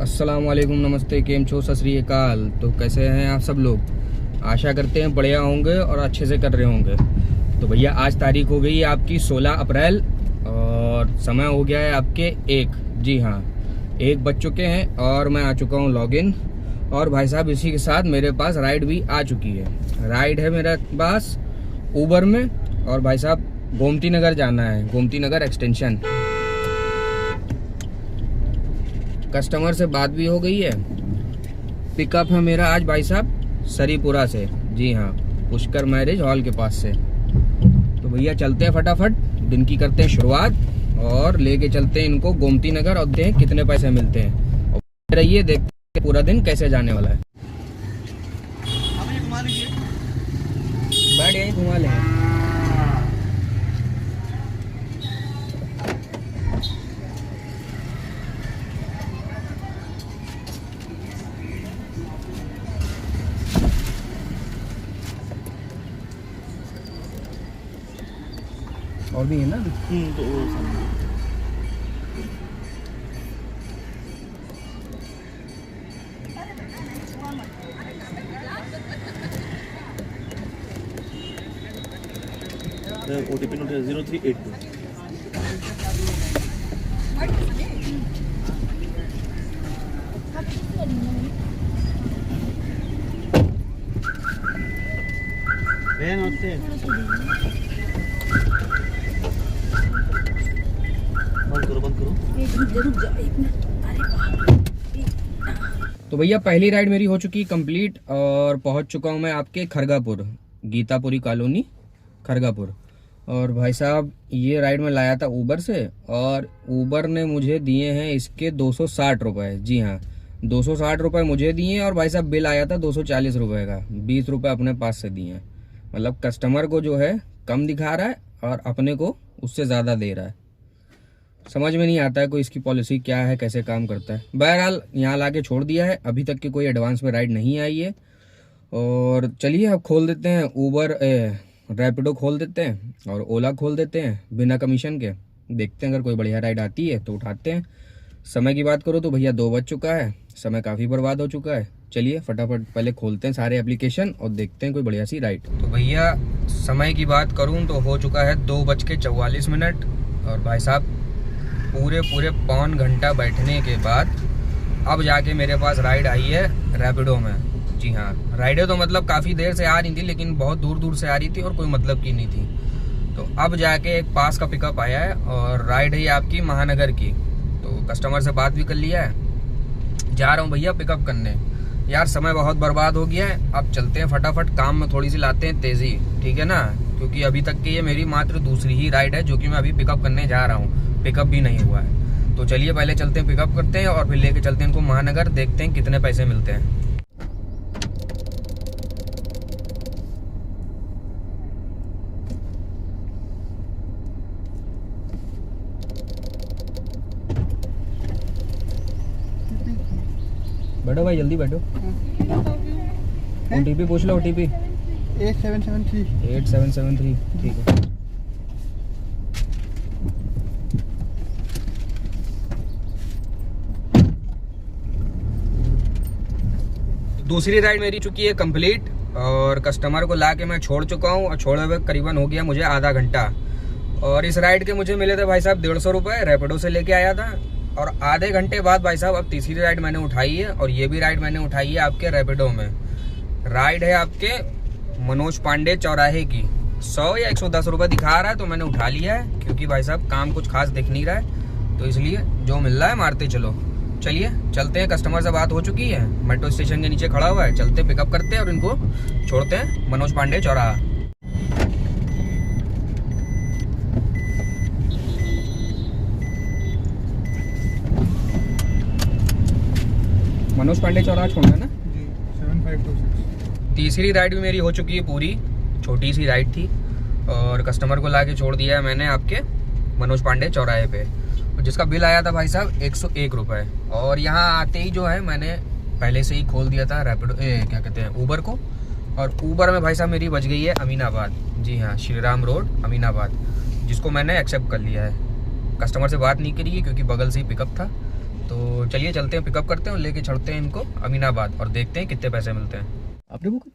अस्सलाम वालेकुम, नमस्ते, केम छो, सत श्री अकाल। तो कैसे हैं आप सब लोग? आशा करते हैं बढ़िया होंगे और अच्छे से कर रहे होंगे। तो भैया आज तारीख हो गई है आपकी 16 अप्रैल और समय हो गया है आपके 1। जी हाँ, 1 बज चुके हैं और मैं आ चुका हूँ लॉगिन। और भाई साहब इसी के साथ मेरे पास राइड भी आ चुकी है। राइड है मेरे पास ऊबर में और भाई साहब गोमती नगर जाना है, गोमती नगर एक्सटेंशन। कस्टमर से बात भी हो गई है। पिकअप है मेरा आज भाई साहब सरीपुरा से। जी हाँ, पुष्कर मैरिज हॉल के पास से। तो भैया चलते हैं फटाफट, दिन की करते हैं शुरुआत और लेके चलते हैं इनको गोमती नगर और देखते हैं कितने पैसे मिलते हैं। और रहिए देखते हैं पूरा दिन कैसे जाने वाला है। बैठ यहीं घुमा लें। और भी है ना? तो OTP नोट है 0382। बंद करो। तो भैया पहली राइड मेरी हो चुकी कंप्लीट और पहुंच चुका हूं मैं आपके खरगापुर, गीतापुरी कॉलोनी खरगापुर। और भाई साहब ये राइड में लाया था ऊबर से और ऊबर ने मुझे दिए हैं इसके 260 रुपये। जी हाँ, 260 रुपये मुझे दिए और भाई साहब बिल आया था 240 रुपये का। 20 रुपये अपने पास से दिए हैं। मतलब कस्टमर को जो है कम दिखा रहा है और अपने को उससे ज़्यादा दे रहा है। समझ में नहीं आता है कोई इसकी पॉलिसी क्या है, कैसे काम करता है। बहरहाल यहाँ लाके छोड़ दिया है, अभी तक की कोई एडवांस में राइड नहीं आई है। और चलिए अब खोल देते हैं ऊबर, रैपिडो खोल देते हैं और ओला खोल देते हैं बिना कमीशन के। देखते हैं अगर कोई बढ़िया राइड आती है तो उठाते हैं। समय की बात करो तो भैया 2 बज चुका है, समय काफ़ी बर्बाद हो चुका है। चलिए फटाफट पहले खोलते हैं सारे एप्लीकेशन और देखते हैं कोई बढ़िया सी राइड। तो भैया समय की बात करूँ तो हो चुका है 2:44 और भाई साहब पूरे पौन घंटा बैठने के बाद अब जाके मेरे पास राइड आई है रैपिडो में। जी हाँ, राइडें तो मतलब काफ़ी देर से आ रही थी लेकिन बहुत दूर दूर से आ रही थी और कोई मतलब की नहीं थी। तो अब जाके एक पास का पिकअप आया है और राइड है आपकी महानगर की। तो कस्टमर से बात भी कर लिया है, जा रहा हूँ भैया पिकअप करने। यार समय बहुत बर्बाद हो गया है, अब चलते हैं फटाफट, काम में थोड़ी सी लाते हैं तेज़ी, ठीक है ना? क्योंकि अभी तक की ये मेरी मात्र दूसरी ही राइड है जो कि मैं अभी पिकअप करने जा रहा हूँ, पिकअप भी नहीं हुआ है। तो चलिए पहले चलते हैं पिकअप करते हैं और फिर लेके चलते हैं इनको महानगर, देखते हैं कितने पैसे मिलते हैं। बैठो भाई, जल्दी बैठो। OTP पूछ लो, OTP 8773। ठीक है। दूसरी राइड मेरी चुकी है कंप्लीट और कस्टमर को ला के मैं छोड़ चुका हूँ और छोड़े हुए करीबन हो गया मुझे आधा घंटा। और इस राइड के मुझे मिले थे भाई साहब 150 रुपये, रैपिडो से लेके आया था। और आधे घंटे बाद भाई साहब अब तीसरी राइड मैंने उठाई है और ये भी राइड मैंने उठाई है आपके रैपिडो में। राइड है आपके मनोज पांडे चौराहे की। 100 या 110 रुपये दिखा रहा है तो मैंने उठा लिया है क्योंकि भाई साहब काम कुछ खास दिख नहीं रहा है, तो इसलिए जो मिल रहा है मारते चलो। चलिए चलते हैं, कस्टमर से बात हो चुकी है, मेट्रो स्टेशन के नीचे खड़ा हुआ है। चलते पिकअप करते हैं और इनको छोड़ते हैं मनोज पांडे चौराहा। मनोज पांडे चौराहा छोड़ना ना? 7526। तीसरी राइड भी मेरी हो चुकी है पूरी, छोटी सी राइड थी और कस्टमर को ला के छोड़ दिया है मैंने आपके मनोज पांडे चौराहे पे, जिसका बिल आया था भाई साहब 101 रुपये। और यहाँ आते ही जो है मैंने पहले से ही खोल दिया था रैपिडो, क्या कहते हैं, ऊबर को। और ऊबर में भाई साहब मेरी बच गई है अमीनाबाद। जी हाँ, श्री राम रोड अमीनाबाद, जिसको मैंने एक्सेप्ट कर लिया है। कस्टमर से बात नहीं करी है क्योंकि बगल से ही पिकअप था, तो तो चलिए चलते हैं, पिकअप करते हैं और लेके चढ़ते हैं इनको अमीनाबाद और देखते हैं कितने पैसे मिलते हैं। आपने बुक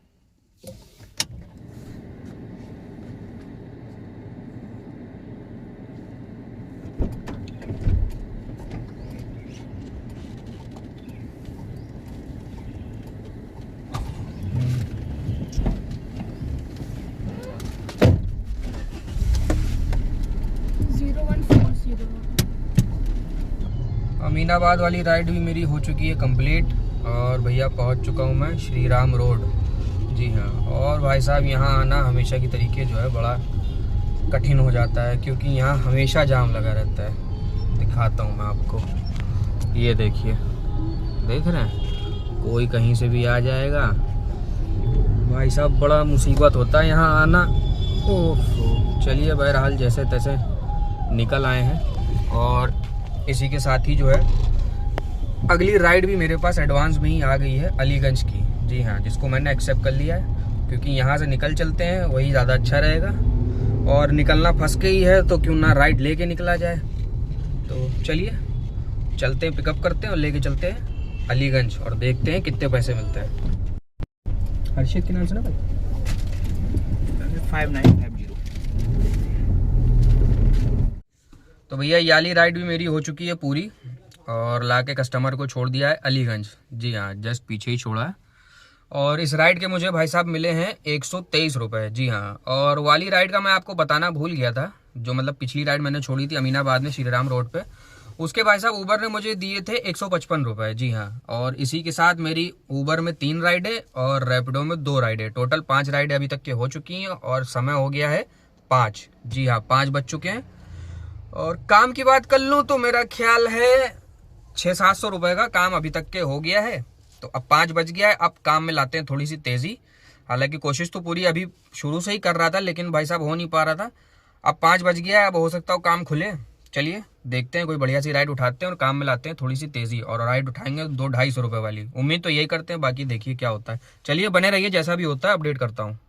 अमीनाबाद वाली राइड भी मेरी हो चुकी है कंप्लीट और भैया पहुंच चुका हूं मैं श्री राम रोड। जी हाँ, और भाई साहब यहाँ आना हमेशा की तरीके जो है बड़ा कठिन हो जाता है क्योंकि यहाँ हमेशा जाम लगा रहता है। दिखाता हूँ मैं आपको, ये देखिए, देख रहे हैं, कोई कहीं से भी आ जाएगा। भाई साहब बड़ा मुसीबत होता है यहाँ आना। ओह, चलिए बहरहाल जैसे तैसे निकल आए हैं और इसी के साथ ही जो है अगली राइड भी मेरे पास एडवांस में ही आ गई है अलीगंज की। जी हाँ, जिसको मैंने एक्सेप्ट कर लिया है क्योंकि यहाँ से निकल चलते हैं, वही ज़्यादा अच्छा रहेगा। और निकलना फंस के ही है तो क्यों ना राइड लेके निकला जाए। तो चलिए चलते हैं, पिकअप करते हैं और लेके चलते हैं अलीगंज और देखते हैं कितने पैसे मिलते हैं। हर्षित के नाम से ना भाई 5950। तो भैया ये वाली राइड भी मेरी हो चुकी है पूरी और लाके कस्टमर को छोड़ दिया है अलीगंज। जी हाँ, जस्ट पीछे ही छोड़ा है। और इस राइड के मुझे भाई साहब मिले हैं 123 रुपये। जी हाँ, और वाली राइड का मैं आपको बताना भूल गया था, जो मतलब पिछली राइड मैंने छोड़ी थी अमीनाबाद में श्री राम रोड पे, उसके भाई साहब ऊबर ने मुझे दिए थे 155 रुपये। जी हाँ, और इसी के साथ मेरी ऊबर में 3 राइडें और रैपिडो में 2 राइडें, टोटल 5 राइडें अभी तक के हो चुकी हैं और समय हो गया है 5। जी हाँ, 5 बज चुके हैं। और काम की बात कर लूँ तो मेरा ख्याल है 600-700 रुपये का काम अभी तक के हो गया है। तो अब 5 बज गया है, अब काम में लाते हैं थोड़ी सी तेज़ी। हालांकि कोशिश तो पूरी अभी शुरू से ही कर रहा था लेकिन भाई साहब हो नहीं पा रहा था। अब 5 बज गया है, अब हो सकता हो काम खुले। चलिए देखते हैं, कोई बढ़िया सी राइड उठाते हैं और काम में लाते हैं थोड़ी सी तेज़ी। और राइड उठाएंगे 200-250 रुपये वाली, उम्मीद तो यही करते हैं, बाकी देखिए क्या होता है। चलिए बने रहिए, जैसा भी होता है अपडेट करता हूँ।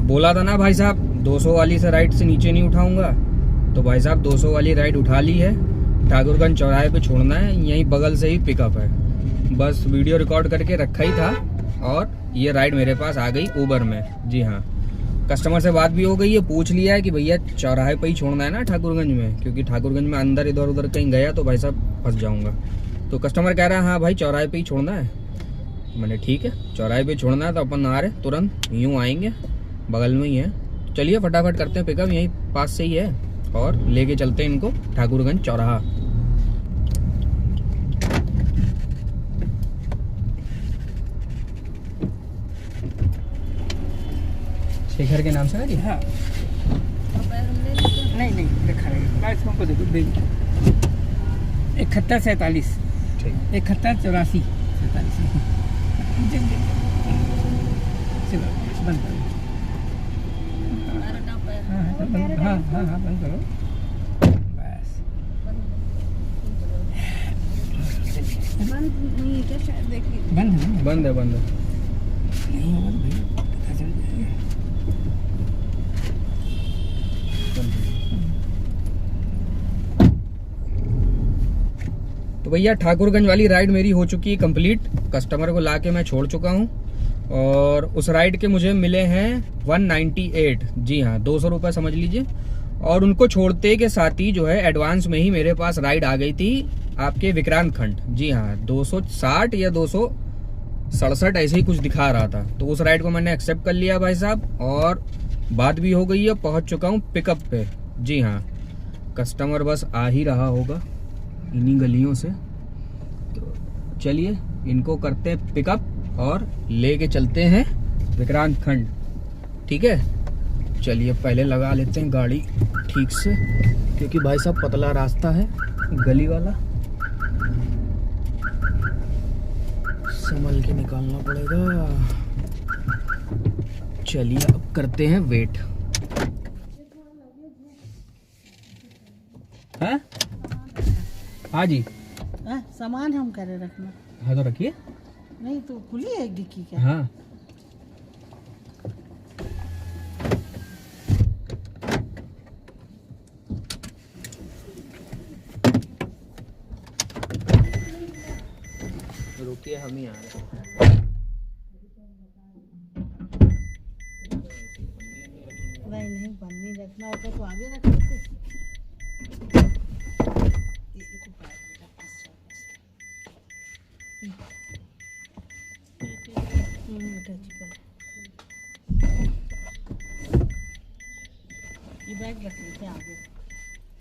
बोला था ना भाई साहब 200 वाली से राइड से नीचे नहीं उठाऊंगा, तो भाई साहब 200 वाली राइड उठा ली है। ठाकुरगंज चौराहे पे छोड़ना है, यहीं बगल से ही पिकअप है। बस वीडियो रिकॉर्ड करके रखा ही था और ये राइड मेरे पास आ गई ऊबर में। जी हाँ, कस्टमर से बात भी हो गई है, पूछ लिया है कि भैया चौराहे पे ही छोड़ना है ना ठाकुरगंज में, क्योंकि ठाकुरगंज में अंदर इधर उधर कहीं गया तो भाई साहब फंस जाऊँगा। तो कस्टमर कह रहा है हाँ भाई चौराहे पे ही छोड़ना है। मैंने ठीक है, चौराहे पे छोड़ना है तो अपन आ रहे तुरंत यूँ आएंगे, बगल में ही है। चलिए फटाफट करते हैं पिकअप, यहीं पास से ही है और लेके चलते हैं इनको ठाकुरगंज चौराहा। शेखर के नाम से ना जी? हाँ, नहीं देखा रहेगा, हमको देखो 7147 7184 चलो बंद करो। हाँ बंद करो बस। बंद है नहीं होगा तो भैया पता चल जाएगा। तो भैया ठाकुरगंज वाली राइड मेरी हो चुकी है कंप्लीट। कस्टमर को लाके मैं छोड़ चुका हूँ और उस राइड के मुझे मिले हैं 198। जी हाँ, 200 रुपये समझ लीजिए। और उनको छोड़ते के साथ ही जो है एडवांस में ही मेरे पास राइड आ गई थी आपके विक्रांत खंड। जी हाँ, 260 या 267 ऐसे ही कुछ दिखा रहा था, तो उस राइड को मैंने एक्सेप्ट कर लिया भाई साहब और बात भी हो गई है, पहुंच चुका हूँ पिकअप पे। जी हाँ, कस्टमर बस आ ही रहा होगा इन्हीं गलियों से। तो चलिए इनको करते हैं पिकअप और लेके चलते हैं विक्रांत खंड। ठीक है, चलिए पहले लगा लेते हैं गाड़ी ठीक से, क्योंकि भाई साहब पतला रास्ता है गली वाला, संभल के निकालना पड़ेगा। चलिए अब करते हैं वेट। हाँ हाँ जी, सामान हम करे रखना। हाँ तो रखिए। नहीं तो खुली है डिक्की क्या? हाँ रुकिए, हम ही आ रहे हैं। नहीं पन्नी रखना होता तो आगे रख लेते। ये बैग रख लेते हैं आगे।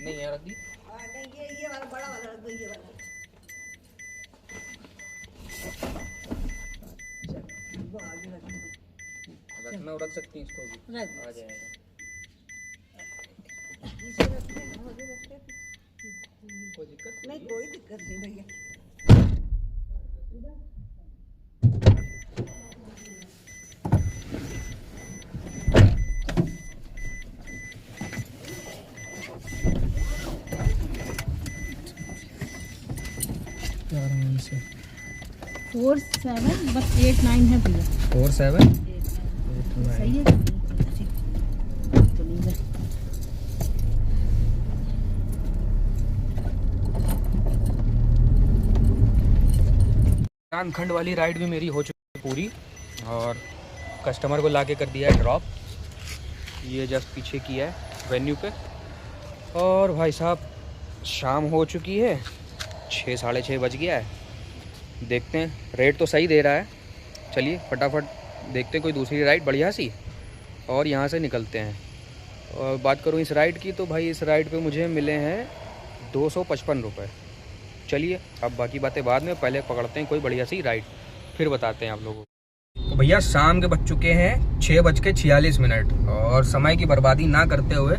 नहीं यार दी, नहीं ये वाला बड़ा वाला रख दो, ये वाला वो आगे रख दो। रखना रख सकती हैं इसको भी, रख आ जाएगा। इसे रखते हैं, आगे रखते हैं। कोई दिक्कत नहीं कोई दिक्कत नहीं भैया। आराम से 47 बस 8 9 है भैया। 4 7 सही है तो नहीं है। खंड वाली राइड भी मेरी हो चुकी है पूरी, और कस्टमर को लाके कर दिया है ड्रॉप। ये जस्ट पीछे किया है वेन्यू पे। और भाई साहब शाम हो चुकी है, 6 साढ़े 6 बज गया है। देखते हैं, रेट तो सही दे रहा है। चलिए फटाफट देखते हैं कोई दूसरी राइड बढ़िया सी, और यहाँ से निकलते हैं। और बात करूँ इस राइड की, तो भाई इस राइड पे मुझे मिले हैं 255 रुपये। चलिए अब बाकी बातें बाद में, पहले पकड़ते हैं कोई बढ़िया सी राइड, फिर बताते हैं आप लोगों को। तो भैया शाम के बज चुके हैं 6:46, और समय की बर्बादी ना करते हुए,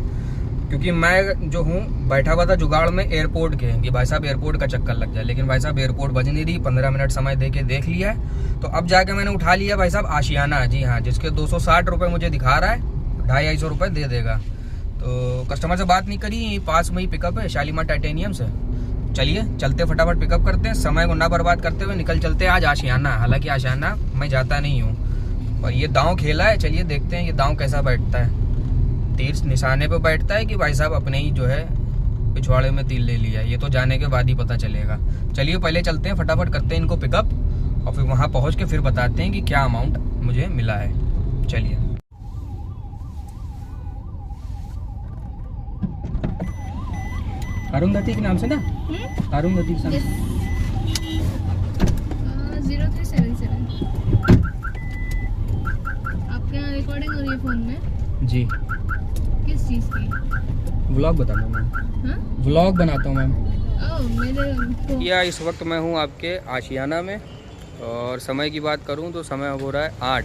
क्योंकि मैं जो हूँ बैठा हुआ था जुगाड़ में एयरपोर्ट के, कि भाई साहब एयरपोर्ट का चक्कर लग जाए, लेकिन भाई साहब एयरपोर्ट बज नहीं रही। 15 मिनट समय दे के देख लिया है, तो अब जाके मैंने उठा लिया भाई साहब आशियाना। जी हाँ, जिसके 260 रुपये मुझे दिखा रहा है, 250-250 रुपये दे देगा। तो कस्टमर से बात नहीं करी, पास में ही पिकअप है शालीमार टाइटेनियम से। चलिए चलते फटाफट पिकअप करते हैं, समय को ना बर्बाद करते हुए निकल चलते हैं आज आशियाना। हालांकि आशियाना मैं जाता नहीं हूँ, और ये दांव खेला है। चलिए देखते हैं ये दांव कैसा बैठता है। तीर निशाने पे बैठता है कि भाई साहब अपने ही जो है पिछवाड़े में तीर ले लिया, ये तो जाने के बाद ही पता चलेगा। चलिए पहले चलते हैं, फटाफट करते हैं इनको पिकअप, और फिर वहाँ पहुँच के फिर बताते हैं कि क्या अमाउंट मुझे मिला है। चलिए अरुंधति के नाम से ना, अरुंधति के नाम से। 0377 आपके यहाँ रिकॉर्डिंग हो रही है फोन में? जी, किस चीज़ की? व्लॉग बताता हूँ मैम, हाँ? व्लॉग बनाता हूँ मैम। मेरे या इस वक्त मैं हूँ आपके आशियाना में, और समय की बात करूँ तो समय हो रहा है 8,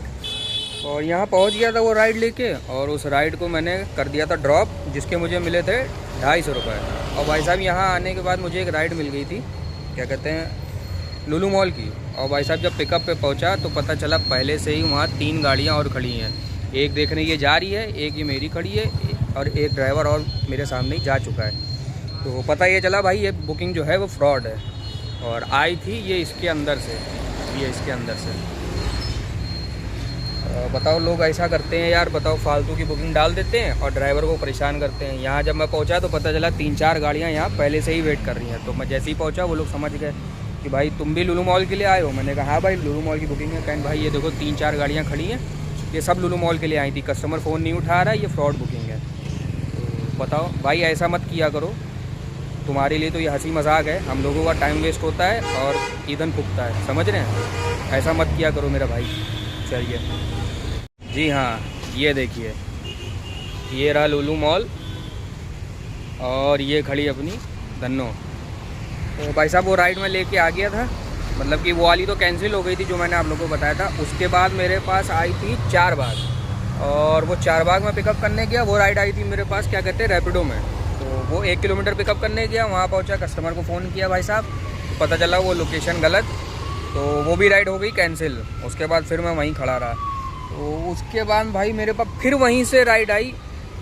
और यहाँ पहुँच गया था वो राइड लेके, और उस राइड को मैंने कर दिया था ड्रॉप, जिसके मुझे मिले थे 250 रुपये। और भाई साहब यहाँ आने के बाद मुझे एक राइड मिल गई थी, क्या कहते हैं, लुलु मॉल की। और भाई साहब जब पिकअप पे पहुँचा तो पता चला पहले से ही वहाँ 3 गाड़ियाँ और खड़ी हैं। एक देखने ये जा रही है, एक ये मेरी खड़ी है, और एक ड्राइवर और मेरे सामने ही जा चुका है। तो पता ये चला भाई ये बुकिंग जो है वो फ्रॉड है, और आई थी ये इसके अंदर से, ये इसके अंदर से। बताओ लोग ऐसा करते हैं यार, बताओ फालतू की बुकिंग डाल देते हैं और ड्राइवर को परेशान करते हैं। यहाँ जब मैं पहुँचा तो पता चला 3-4 गाड़ियाँ यहाँ पहले से ही वेट कर रही हैं। तो मैं जैसे ही पहुँचा वो लोग समझ गए कि भाई तुम भी लुलु मॉल के लिए आए हो। मैंने कहा हाँ भाई लुलु मॉल की बुकिंग है। कहें भाई ये देखो 3-4 गाड़ियाँ खड़ी हैं, ये सब लुलु मॉल के लिए आई थी, कस्टमर फ़ोन नहीं उठा रहा है, ये फ्रॉड बुकिंग है। तो बताओ भाई ऐसा मत किया करो, तुम्हारे लिए तो ये हंसी मजाक है, हम लोगों का टाइम वेस्ट होता है और ईंधन फूकता है, समझ रहे हैं? ऐसा मत किया करो मेरा भाई। चलिए जी हाँ, ये देखिए ये रहा लुलु मॉल, और ये खड़ी अपनी धन्नो। तो भाई साहब वो राइड में लेके आ गया था, मतलब कि वो वाली तो कैंसिल हो गई थी जो मैंने आप लोगों को बताया था। उसके बाद मेरे पास आई थी 4 बाग, और वो 4 बाग में पिकअप करने गया। वो राइड आई थी मेरे पास क्या कहते हैं रैपिडो में। तो वो 1 किलोमीटर पिकअप करने गया, वहाँ पहुँचा, कस्टमर को फ़ोन किया भाई साहब, तो पता चला वो लोकेशन गलत, तो वो भी राइड हो गई कैंसिल। उसके बाद फिर मैं वहीं खड़ा रहा। तो उसके बाद भाई मेरे पास फिर वहीं से राइड आई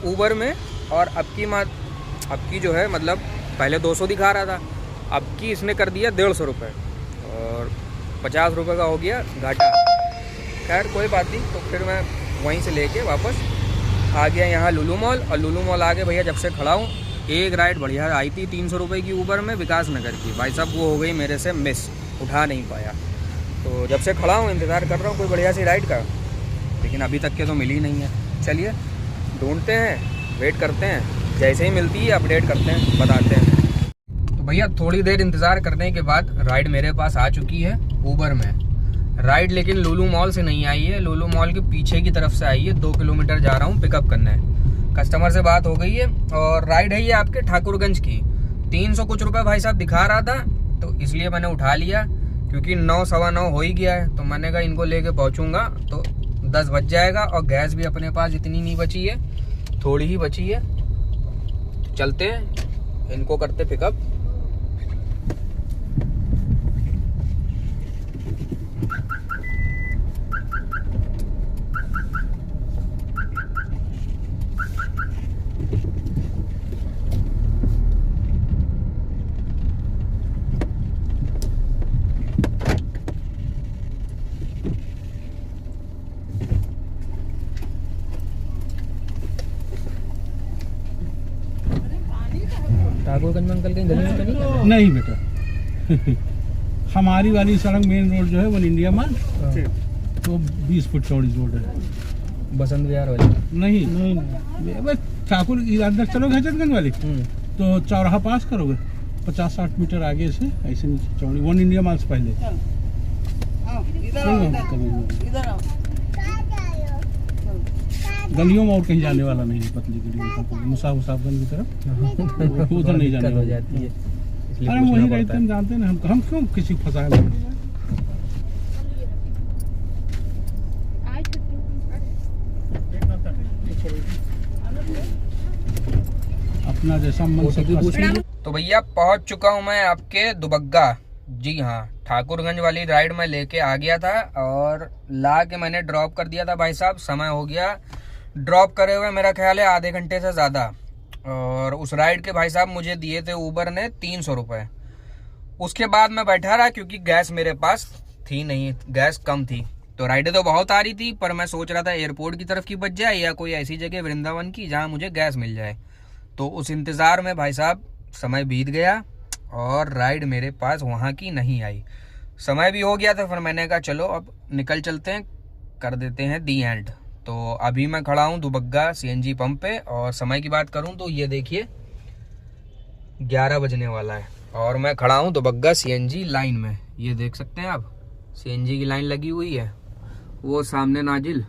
ऊबर में, और अब की जो है मतलब पहले 200 दिखा रहा था, अब की इसने कर दिया 150 रुपये, और 50 रुपये का हो गया घाटा। खैर कोई बात नहीं, तो फिर मैं वहीं से लेके वापस आ गया यहाँ लुलु मॉल। और लुलु मॉल आगे भैया जब से खड़ा हूँ, एक राइड बढ़िया आई थी 300 रुपये की ऊबर में विकास नगर की, भाई साहब वो हो गई मेरे से मिस, उठा नहीं पाया। तो जब से खड़ा हूँ इंतज़ार कर रहा हूँ कोई बढ़िया सी राइड का, लेकिन अभी तक के तो मिली नहीं है। चलिए ढूंढते हैं, वेट करते हैं, जैसे ही मिलती है अपडेट करते हैं, बताते हैं। तो भैया थोड़ी देर इंतज़ार करने के बाद राइड मेरे पास आ चुकी है ऊबर में। राइड लेकिन लुलु मॉल से नहीं आई है, लुलु मॉल के पीछे की तरफ से आई है। 2 किलोमीटर जा रहा हूँ पिकअप करने। कस्टमर से बात हो गई है और राइड है ये आपके ठाकुरगंज की। 300 कुछ रुपये भाई साहब दिखा रहा था, तो इसलिए मैंने उठा लिया, क्योंकि 9 सवा 9 हो ही गया है। तो मैंने कहा इनको लेके पहुँचूँगा तो 10 बज जाएगा, और गैस भी अपने पास इतनी नहीं बची है, थोड़ी ही बची है। चलते हैं, इनको करते पिकअप। ठाकुरगंज में अंकल कहीं गली में तो नहीं है? नहीं बेटा, हमारी वाली सड़क मेन रोड जो है वन इंडिया मार्ट, तो 20 फुट चौड़ी रोड है। बसंत विहार वाली नहीं नहीं, बस ठाकुर अंदर चलोगे हजरतगंज वाली तो चौराहा पास करोगे 50-60 मीटर आगे से ऐसे नीचे चौड़ी वन इंडिया मार्ट से पहले। गलियों में और कहीं जाने वाला नहीं है, पतली गली मुसाफगंज की तरफ उधर नहीं जाने वाला जाती है। अरे हम वही रहते हैं, जानते हैं ना, हम क्यों किसी को फंसाए। अपना जैसा मन सब। तो भैया पहुंच चुका हूं मैं आपके दुबग्गा। जी हाँ, ठाकुरगंज वाली राइड में लेके आ गया था और ला के मैंने ड्रॉप कर दिया था भाई साहब। समय हो गया ड्रॉप करे हुए, मेरा ख्याल है आधे घंटे से ज़्यादा। और उस राइड के भाई साहब मुझे दिए थे ऊबर ने 300 रुपये। उसके बाद मैं बैठा रहा, क्योंकि गैस मेरे पास थी नहीं, गैस कम थी। तो राइडें तो बहुत आ रही थी, पर मैं सोच रहा था एयरपोर्ट की तरफ की बच जाए या कोई ऐसी जगह वृंदावन की जहाँ मुझे गैस मिल जाए। तो उस इंतज़ार में भाई साहब समय बीत गया और राइड मेरे पास वहाँ की नहीं आई। समय भी हो गया था, फिर मैंने कहा चलो अब निकल चलते हैं, कर देते हैं दी एंड। तो अभी मैं खड़ा हूँ दुबग्गा CNG पंप पे, और समय की बात करूँ तो ये देखिए 11 बजने वाला है और मैं खड़ा हूँ दुबग्गा CNG लाइन में। ये देख सकते हैं आप, CNG की लाइन लगी हुई है, वो सामने नाजिल।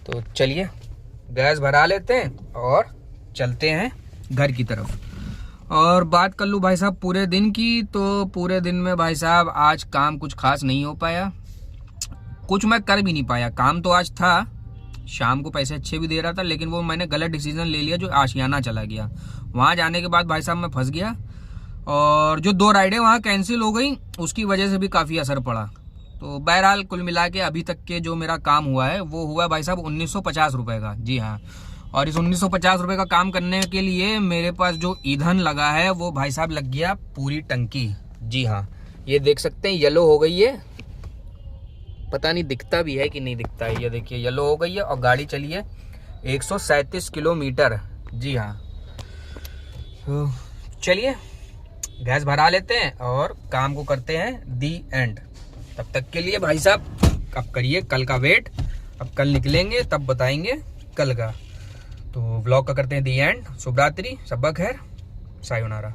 तो चलिए गैस भरा लेते हैं और चलते हैं घर की तरफ। और बात कर लूँ भाई साहब पूरे दिन की, तो पूरे दिन में भाई साहब आज काम कुछ खास नहीं हो पाया, कुछ मैं कर भी नहीं पाया। काम तो आज था, शाम को पैसे अच्छे भी दे रहा था, लेकिन वो मैंने गलत डिसीजन ले लिया जो आशियाना चला गया। वहाँ जाने के बाद भाई साहब मैं फंस गया, और जो 2 राइडें वहाँ कैंसिल हो गई, उसकी वजह से भी काफ़ी असर पड़ा। तो बहरहाल कुल मिला के अभी तक के जो मेरा काम हुआ है वो हुआ है भाई साहब 1950 रुपये का। जी हाँ, और इस 1950 रुपये का काम करने के लिए मेरे पास जो ईंधन लगा है वो भाई साहब लग गया पूरी टंकी। जी हाँ, ये देख सकते हैं येलो हो गई है, पता नहीं दिखता भी है कि नहीं दिखता है। ये देखिए येलो हो गई है और गाड़ी चली है 137 किलोमीटर। जी हाँ, तो चलिए गैस भरा लेते हैं और काम को करते हैं दी एंड। तब तक के लिए भाई साहब अब करिए कल का वेट, अब कल निकलेंगे तब बताएंगे कल का। तो व्लॉग का करते हैं दी एंड। शुभ रात्रि, शब्बा खैर, सायोनारा।